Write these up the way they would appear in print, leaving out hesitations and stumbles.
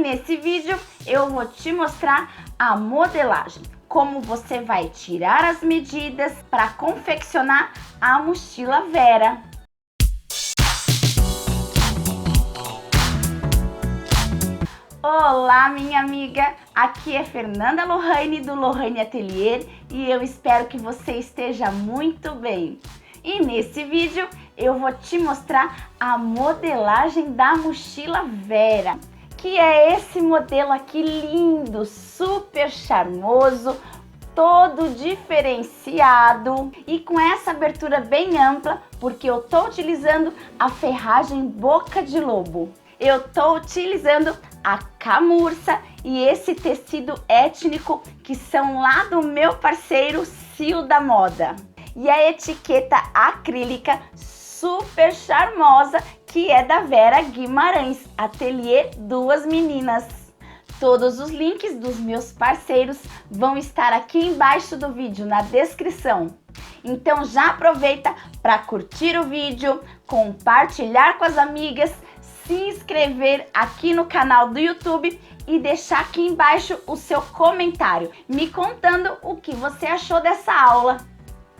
nesse vídeo eu vou te mostrar a modelagem, como você vai tirar as medidas para confeccionar a mochila Vera. Olá, minha amiga! Aqui é Fernanda Lohane do Lohane Atelier e eu espero que você esteja muito bem. E nesse vídeo eu vou te mostrar a modelagem da mochila Vera, que é esse modelo aqui lindo, super charmoso, todo diferenciado e com essa abertura bem ampla, porque eu tô utilizando a ferragem boca de lobo. Eu tô utilizando a camurça e esse tecido étnico que são lá do meu parceiro Cio da Moda. E a etiqueta acrílica super charmosa que é da Vera Guimarães, Ateliê Duas Meninas. Todos os links dos meus parceiros vão estar aqui embaixo do vídeo, na descrição. Então já aproveita para curtir o vídeo, compartilhar com as amigas, se inscrever aqui no canal do YouTube e deixar aqui embaixo o seu comentário, me contando o que você achou dessa aula.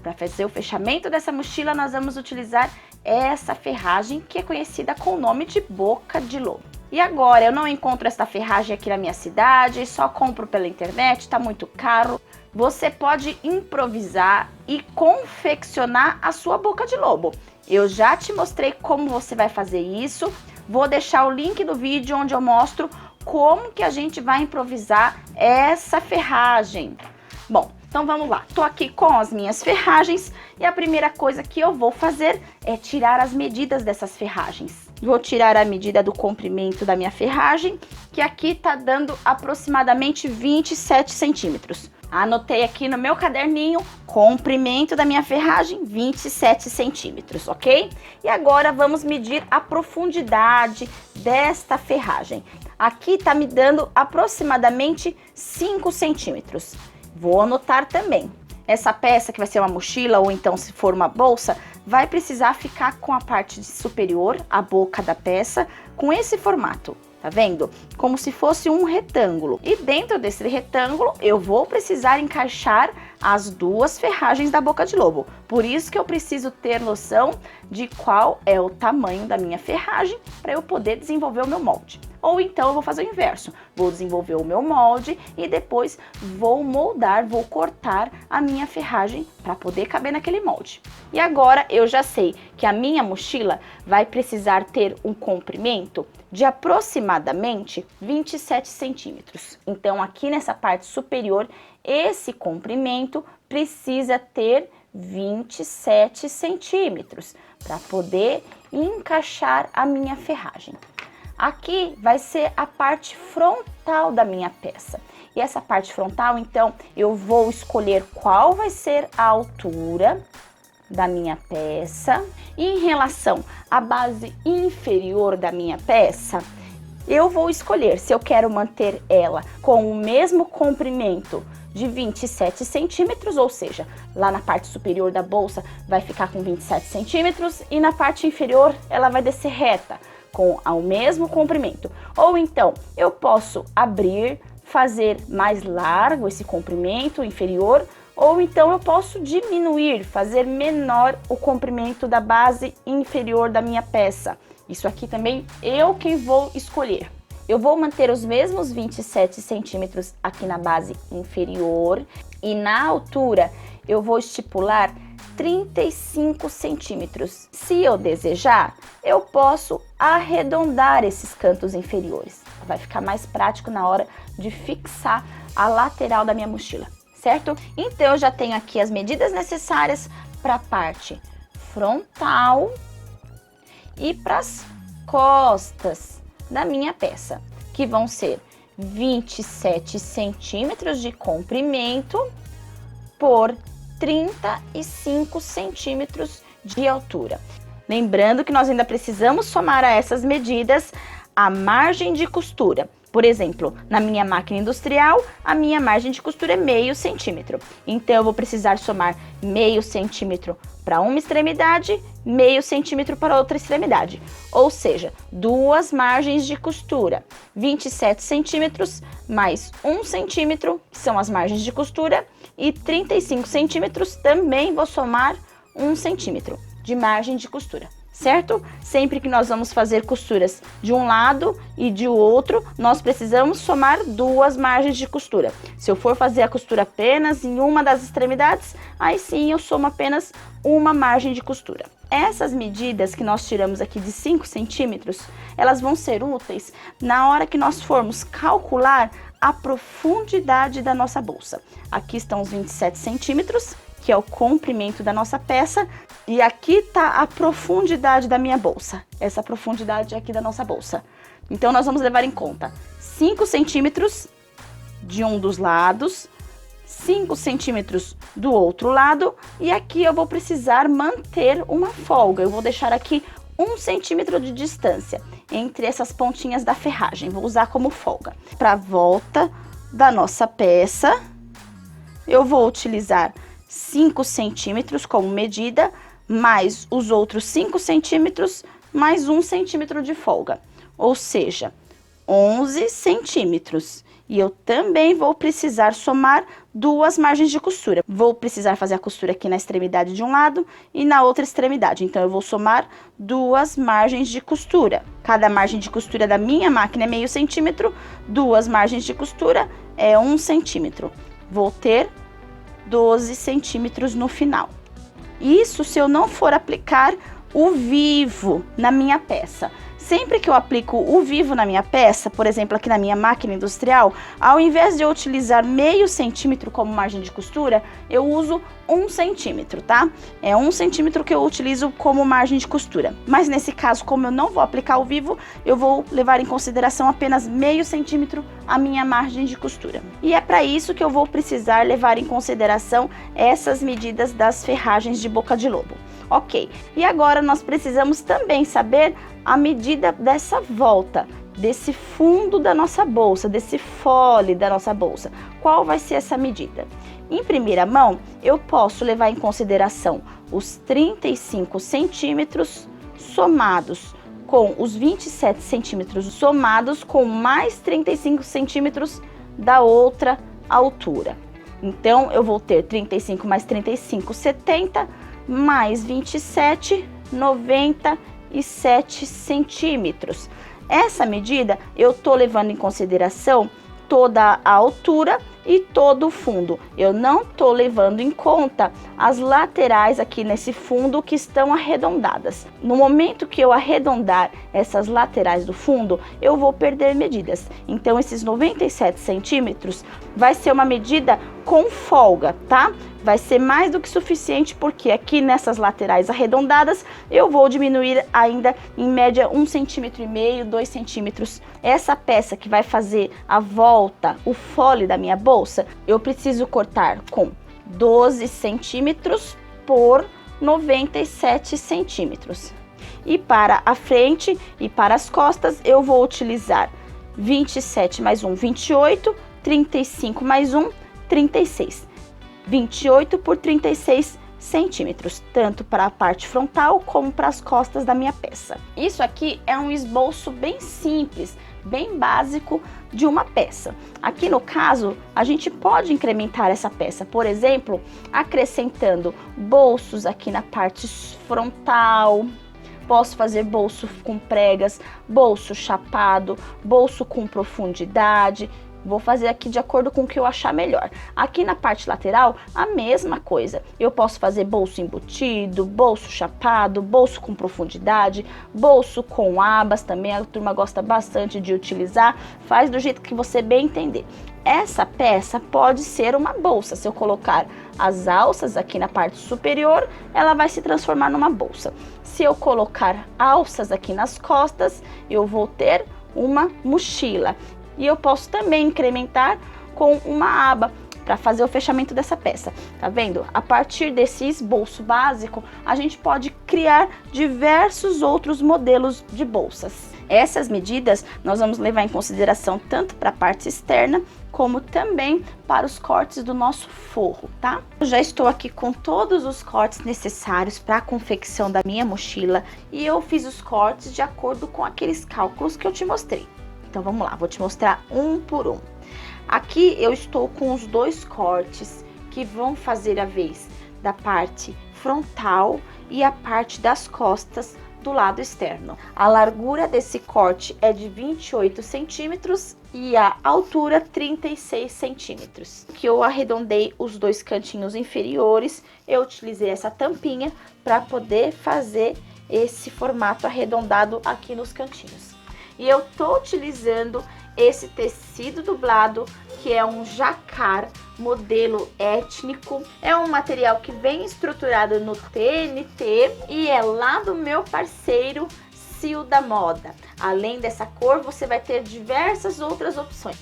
Para fazer o fechamento dessa mochila, nós vamos utilizar essa ferragem que é conhecida com o nome de boca de lobo. E agora, eu não encontro essa ferragem aqui na minha cidade, só compro pela internet, tá muito caro. Você pode improvisar e confeccionar a sua boca de lobo. Eu já te mostrei como você vai fazer isso. Vou deixar o link do vídeo onde eu mostro como que a gente vai improvisar essa ferragem. Bom, então vamos lá. Tô aqui com as minhas ferragens e a primeira coisa que eu vou fazer é tirar as medidas dessas ferragens. Vou tirar a medida do comprimento da minha ferragem, que aqui tá dando aproximadamente 27 centímetros. Anotei aqui no meu caderninho, comprimento da minha ferragem, 27 centímetros, ok? E agora vamos medir a profundidade desta ferragem. Aqui tá me dando aproximadamente 5 centímetros. Vou anotar também. Essa peça que vai ser uma mochila ou então se for uma bolsa, vai precisar ficar com a parte superior, a boca da peça, com esse formato. Tá vendo? Como se fosse um retângulo. E dentro desse retângulo eu vou precisar encaixar as duas ferragens da boca de lobo. Por isso que eu preciso ter noção de qual é o tamanho da minha ferragem para eu poder desenvolver o meu molde. Ou então eu vou fazer o inverso. Vou desenvolver o meu molde e depois vou moldar, vou cortar a minha ferragem para poder caber naquele molde. E agora eu já sei que a minha mochila vai precisar ter um comprimento de aproximadamente 27 centímetros. Então aqui nessa parte superior, esse comprimento precisa ter 27 centímetros para poder encaixar a minha ferragem. Aqui vai ser a parte frontal da minha peça. E essa parte frontal, então, eu vou escolher qual vai ser a altura da minha peça. E em relação à base inferior da minha peça, eu vou escolher se eu quero manter ela com o mesmo comprimento de 27 centímetros, ou seja, lá na parte superior da bolsa vai ficar com 27 centímetros e na parte inferior ela vai descer reta, com o mesmo comprimento. Ou então, eu posso abrir, fazer mais largo esse comprimento inferior, ou então eu posso diminuir, fazer menor o comprimento da base inferior da minha peça. Isso aqui também eu quem vou escolher. Eu vou manter os mesmos 27 centímetros aqui na base inferior e na altura eu vou estipular 35 centímetros. Se eu desejar, eu posso arredondar esses cantos inferiores. Vai ficar mais prático na hora de fixar a lateral da minha mochila, certo? Então eu já tenho aqui as medidas necessárias para a parte frontal e para as costas da minha peça, que vão ser 27 centímetros de comprimento por 35 centímetros de altura. Lembrando que nós ainda precisamos somar a essas medidas a margem de costura. Por exemplo, na minha máquina industrial, a minha margem de costura é meio centímetro. Então, eu vou precisar somar meio centímetro para uma extremidade, meio centímetro para a outra extremidade, ou seja, 2 margens de costura, 27 centímetros mais 1 centímetro, que são as margens de costura, e 35 centímetros, também vou somar 1 centímetro de margem de costura, certo? Sempre que nós vamos fazer costuras de um lado e de outro, nós precisamos somar 2 margens de costura. Se eu for fazer a costura apenas em uma das extremidades, aí sim eu somo apenas uma margem de costura. Essas medidas que nós tiramos aqui de 5 centímetros, elas vão ser úteis na hora que nós formos calcular a profundidade da nossa bolsa. Aqui estão os 27 centímetros, que é o comprimento da nossa peça, e aqui está a profundidade da minha bolsa, essa profundidade aqui da nossa bolsa. Então, nós vamos levar em conta 5 centímetros de um dos lados, 5 centímetros do outro lado, e aqui eu vou precisar manter uma folga. Eu vou deixar aqui 1 centímetro de distância entre essas pontinhas da ferragem, vou usar como folga. Para a volta da nossa peça, eu vou utilizar 5 centímetros como medida, mais os outros 5 centímetros, mais 1 centímetro de folga, ou seja, 11 centímetros. E eu também vou precisar somar 2 margens de costura. Vou precisar fazer a costura aqui na extremidade de um lado e na outra extremidade. Então, eu vou somar 2 margens de costura. Cada margem de costura da minha máquina é meio centímetro, 2 margens de costura é 1 centímetro. Vou ter 12 centímetros no final. Isso se eu não for aplicar o vivo na minha peça. Sempre que eu aplico o vivo na minha peça, por exemplo, aqui na minha máquina industrial, ao invés de eu utilizar meio centímetro como margem de costura, eu uso 1 centímetro, tá? É 1 centímetro que eu utilizo como margem de costura. Mas nesse caso, como eu não vou aplicar o vivo, eu vou levar em consideração apenas meio centímetro a minha margem de costura. E é para isso que eu vou precisar levar em consideração essas medidas das ferragens de boca de lobo. Ok, e agora nós precisamos também saber a medida dessa volta, desse fundo da nossa bolsa, desse fole da nossa bolsa. Qual vai ser essa medida? Em primeira mão, eu posso levar em consideração os 35 centímetros somados com os 27 centímetros somados com mais 35 centímetros da outra altura. Então, eu vou ter 35 mais 35, 70, mais 27, 97 centímetros. Essa medida eu tô levando em consideração toda a altura e todo o fundo. Eu não tô levando em conta as laterais aqui nesse fundo que estão arredondadas. No momento que eu arredondar essas laterais do fundo, eu vou perder medidas. Então, esses 97 centímetros vai ser uma medida com folga, tá? Vai ser mais do que suficiente, porque aqui nessas laterais arredondadas eu vou diminuir ainda em média 1,5 centímetro, 2 centímetros. Essa peça que vai fazer a volta, o fole da minha bolsa, eu preciso cortar com 12 centímetros por 97 centímetros. E para a frente e para as costas eu vou utilizar 27 mais 1, 28, 35 mais 1, 36. 28 por 36 centímetros, tanto para a parte frontal como para as costas da minha peça. Isso aqui é um esboço bem simples, bem básico de uma peça. Aqui no caso, a gente pode incrementar essa peça, por exemplo, acrescentando bolsos aqui na parte frontal. Posso fazer bolso com pregas, bolso chapado, bolso com profundidade. Vou fazer aqui de acordo com o que eu achar melhor. Aqui na parte lateral, a mesma coisa. Eu posso fazer bolso embutido, bolso chapado, bolso com profundidade, bolso com abas também. A turma gosta bastante de utilizar. Faz do jeito que você bem entender. Essa peça pode ser uma bolsa. Se eu colocar as alças aqui na parte superior, ela vai se transformar numa bolsa. Se eu colocar alças aqui nas costas, eu vou ter uma mochila. E eu posso também incrementar com uma aba. para fazer o fechamento dessa peça. Tá vendo? A partir desse esboço básico, a gente pode criar diversos outros modelos de bolsas. Essas medidas nós vamos levar em consideração tanto para a parte externa, como também para os cortes do nosso forro, tá? Eu já estou aqui com todos os cortes necessários para a confecção da minha mochila e eu fiz os cortes de acordo com aqueles cálculos que eu te mostrei. Então vamos lá, vou te mostrar um por um. Aqui eu estou com os 2 cortes que vão fazer a vez da parte frontal e a parte das costas do lado externo. A largura desse corte é de 28 centímetros e a altura 36 centímetros. Que eu arredondei os 2 cantinhos inferiores, eu utilizei essa tampinha para poder fazer esse formato arredondado aqui nos cantinhos. E eu tô utilizando esse tecido dublado, que é um jacar modelo étnico. É um material que vem estruturado no TNT e é lá do meu parceiro Sil da Moda. Além dessa cor, você vai ter diversas outras opções.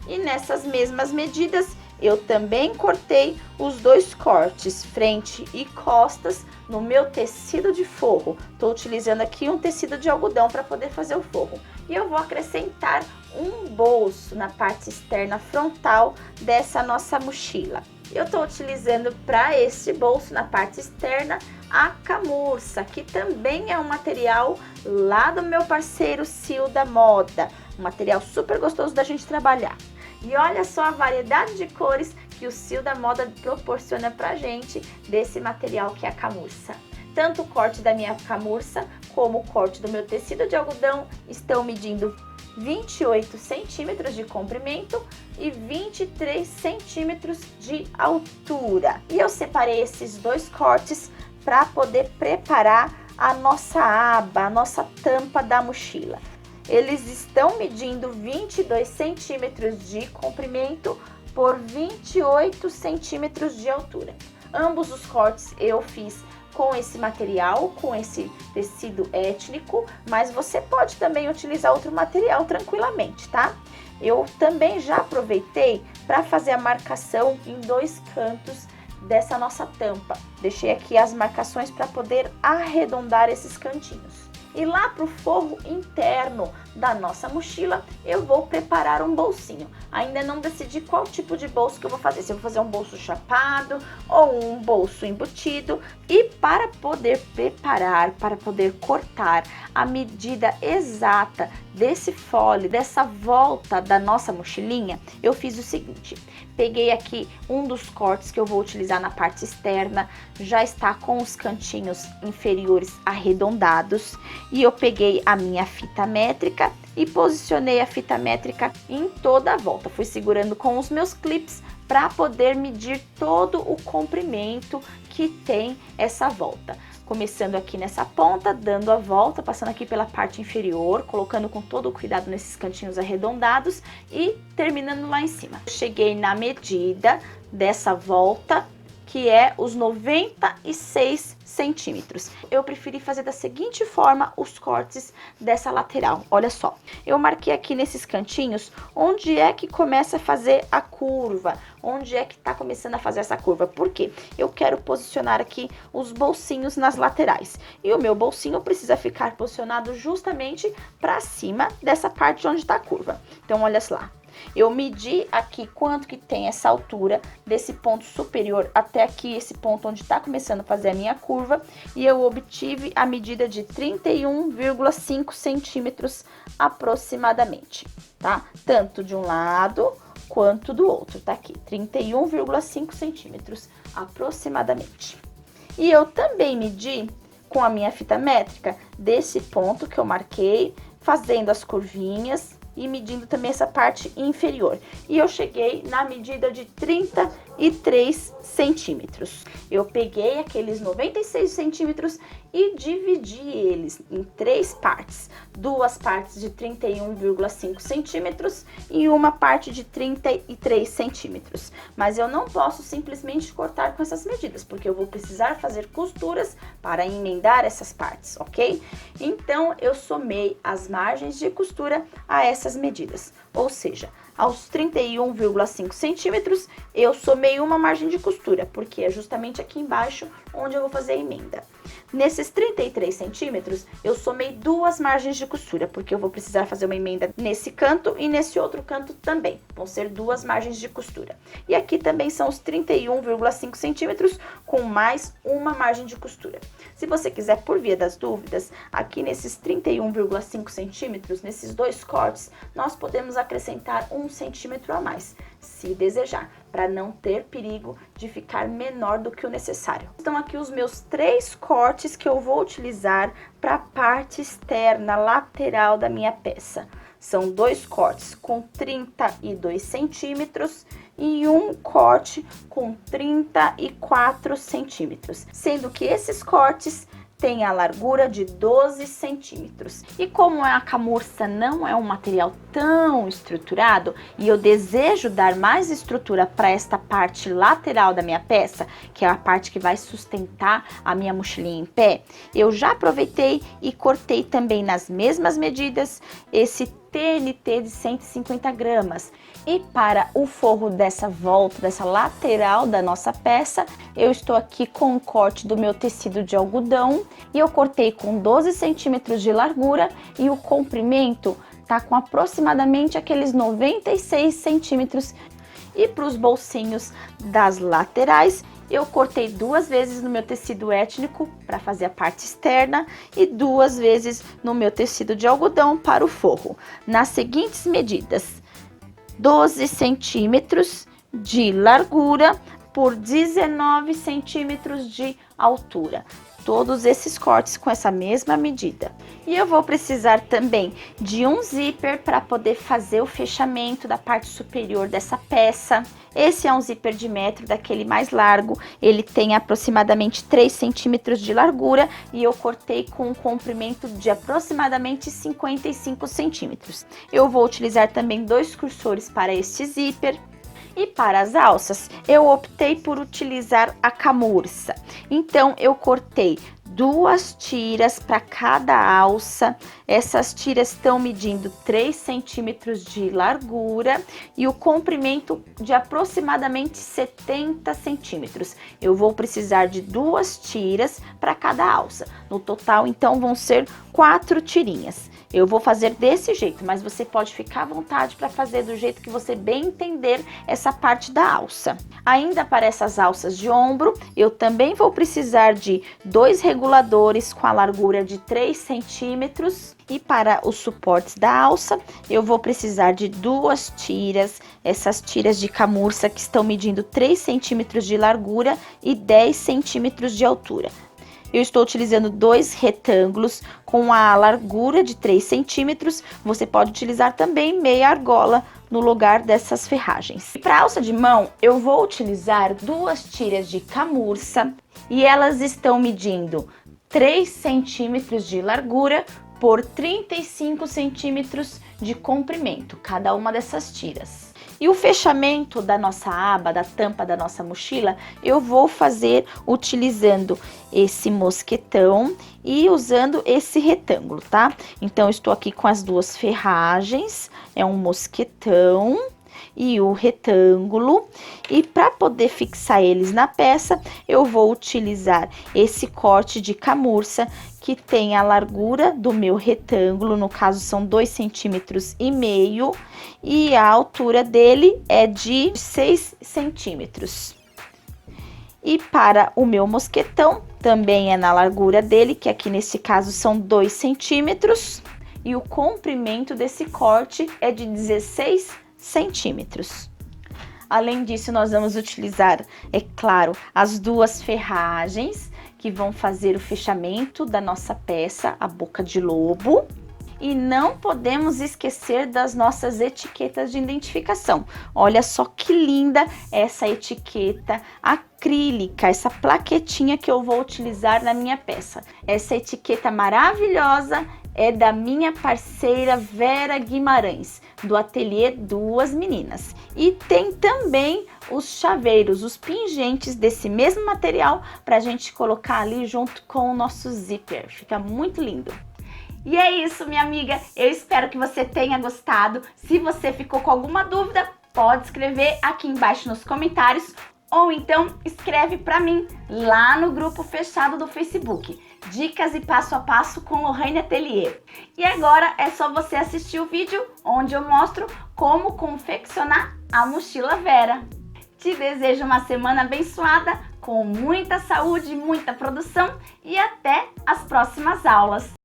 E nessas mesmas medidas, eu também cortei os 2 cortes, frente e costas, no meu tecido de forro. Estou utilizando aqui um tecido de algodão para poder fazer o forro. E eu vou acrescentar um bolso na parte externa frontal dessa nossa mochila. Eu estou utilizando para este bolso na parte externa a camurça, que também é um material lá do meu parceiro Sil da Moda. Um material super gostoso da gente trabalhar. E olha só a variedade de cores que o Sil da Moda proporciona pra gente desse material que é a camurça. Tanto o corte da minha camurça como o corte do meu tecido de algodão estão medindo 28 centímetros de comprimento e 23 centímetros de altura. E eu separei esses 2 cortes para poder preparar a nossa aba, a nossa tampa da mochila. Eles estão medindo 22 centímetros de comprimento por 28 centímetros de altura. Ambos os cortes eu fiz com esse material, com esse tecido étnico, mas você pode também utilizar outro material tranquilamente, tá? Eu também já aproveitei para fazer a marcação em 2 cantos dessa nossa tampa. Deixei aqui as marcações para poder arredondar esses cantinhos. E lá para o forro interno da nossa mochila, eu vou preparar um bolsinho. Ainda não decidi qual tipo de bolso que eu vou fazer. Se eu vou fazer um bolso chapado ou um bolso embutido. E para poder preparar, para poder cortar a medida exata desse fole, dessa volta da nossa mochilinha, eu fiz o seguinte. Peguei aqui um dos cortes que eu vou utilizar na parte externa, já está com os cantinhos inferiores arredondados. E eu peguei a minha fita métrica e posicionei a fita métrica em toda a volta. Fui segurando com os meus clips para poder medir todo o comprimento que tem essa volta. Começando aqui nessa ponta, dando a volta, passando aqui pela parte inferior, colocando com todo o cuidado nesses cantinhos arredondados e terminando lá em cima. Cheguei na medida dessa volta, que é os 96 centímetros. Eu preferi fazer da seguinte forma os cortes dessa lateral. Olha só, eu marquei aqui nesses cantinhos onde é que começa a fazer a curva, onde é que tá começando a fazer essa curva. Por quê? Eu quero posicionar aqui os bolsinhos nas laterais. E o meu bolsinho precisa ficar posicionado justamente para cima dessa parte onde tá a curva. Então, olha lá. Eu medi aqui quanto que tem essa altura desse ponto superior até aqui, esse ponto onde está começando a fazer a minha curva, e eu obtive a medida de 31,5 centímetros aproximadamente, tá? Tanto de um lado quanto do outro, tá aqui, 31,5 centímetros aproximadamente. E eu também medi com a minha fita métrica desse ponto que eu marquei, fazendo as curvinhas e medindo também essa parte inferior. E eu cheguei na medida de centímetros. Eu peguei aqueles 96 centímetros e dividi eles em 3 partes. 2 partes de 31,5 centímetros e uma parte de 33 centímetros. Mas eu não posso simplesmente cortar com essas medidas, porque eu vou precisar fazer costuras para emendar essas partes, ok? Então, eu somei as margens de costura a essas medidas. Ou seja, aos 31,5 centímetros, eu somei uma margem de costura, porque é justamente aqui embaixo onde eu vou fazer a emenda. Nesses 33 centímetros, eu somei 2 margens de costura, porque eu vou precisar fazer uma emenda nesse canto e nesse outro canto também. Vão ser 2 margens de costura. E aqui também são os 31,5 centímetros com mais uma margem de costura. Se você quiser, por via das dúvidas, aqui nesses 31,5 centímetros, nesses 2 cortes, nós podemos acrescentar 1 centímetro a mais, se desejar, para não ter perigo de ficar menor do que o necessário. Estão aqui os meus 3 cortes que eu vou utilizar para a parte externa, lateral da minha peça. São 2 cortes com 32 centímetros e um corte com 34 centímetros, sendo que esses cortes tem a largura de 12 centímetros. E como a camurça não é um material tão estruturado e eu desejo dar mais estrutura para esta parte lateral da minha peça, que é a parte que vai sustentar a minha mochilinha em pé, eu já aproveitei e cortei também nas mesmas medidas esse TNT de 150 gramas. E para o forro dessa volta, dessa lateral da nossa peça, eu estou aqui com o corte do meu tecido de algodão e eu cortei com 12 centímetros de largura e o comprimento tá com aproximadamente aqueles 96 centímetros. E para os bolsinhos das laterais, eu cortei 2 vezes no meu tecido étnico para fazer a parte externa e 2 vezes no meu tecido de algodão para o forro, nas seguintes medidas: 12 centímetros de largura por 19 centímetros de altura. Todos esses cortes com essa mesma medida. E eu vou precisar também de um zíper para poder fazer o fechamento da parte superior dessa peça. Esse é um zíper de metro, daquele mais largo. Ele tem aproximadamente 3 centímetros de largura e eu cortei com um comprimento de aproximadamente 55 centímetros. Eu vou utilizar também 2 cursores para este zíper. E para as alças, eu optei por utilizar a camurça. Então, eu cortei 2 tiras para cada alça. Essas tiras estão medindo 3 centímetros de largura e o comprimento de aproximadamente 70 centímetros. Eu vou precisar de 2 tiras para cada alça. No total, então, vão ser 4 tirinhas. Eu vou fazer desse jeito, mas você pode ficar à vontade para fazer do jeito que você bem entender essa parte da alça. Ainda para essas alças de ombro, eu também vou precisar de 2 reguladores com a largura de 3 centímetros. E para os suportes da alça, eu vou precisar de 2 tiras, essas tiras de camurça que estão medindo 3 centímetros de largura e 10 centímetros de altura. Eu estou utilizando 2 retângulos com a largura de 3 centímetros. Você pode utilizar também meia argola no lugar dessas ferragens. Para alça de mão, eu vou utilizar 2 tiras de camurça e elas estão medindo 3 centímetros de largura por 35 centímetros de comprimento, cada uma dessas tiras. E o fechamento da nossa aba, da tampa da nossa mochila, eu vou fazer utilizando esse mosquetão e usando esse retângulo, tá? Então, eu estou aqui com as 2 ferragens, é um mosquetão e o retângulo. E para poder fixar eles na peça, eu vou utilizar esse corte de camurça que tem a largura do meu retângulo, no caso são 2,5 centímetros e a altura dele é de 6 centímetros. E para o meu mosquetão, também é na largura dele, que aqui nesse caso são 2 centímetros, e o comprimento desse corte é de 16 centímetros. Além disso, nós vamos utilizar, é claro, as 2 ferragens que vão fazer o fechamento da nossa peça, a boca de lobo. E não podemos esquecer das nossas etiquetas de identificação. Olha só que linda essa etiqueta acrílica, essa plaquetinha que eu vou utilizar na minha peça. Essa etiqueta maravilhosa é da minha parceira Vera Guimarães, do ateliê Duas Meninas. E tem também os chaveiros, os pingentes desse mesmo material para a gente colocar ali junto com o nosso zíper. Fica muito lindo. E é isso, minha amiga. Eu espero que você tenha gostado. Se você ficou com alguma dúvida, pode escrever aqui embaixo nos comentários ou então escreve para mim lá no grupo fechado do Facebook. Dicas e passo a passo com Lorraine Atelier. E agora é só você assistir o vídeo onde eu mostro como confeccionar a mochila Vera. Te desejo uma semana abençoada, com muita saúde, muita produção e até as próximas aulas.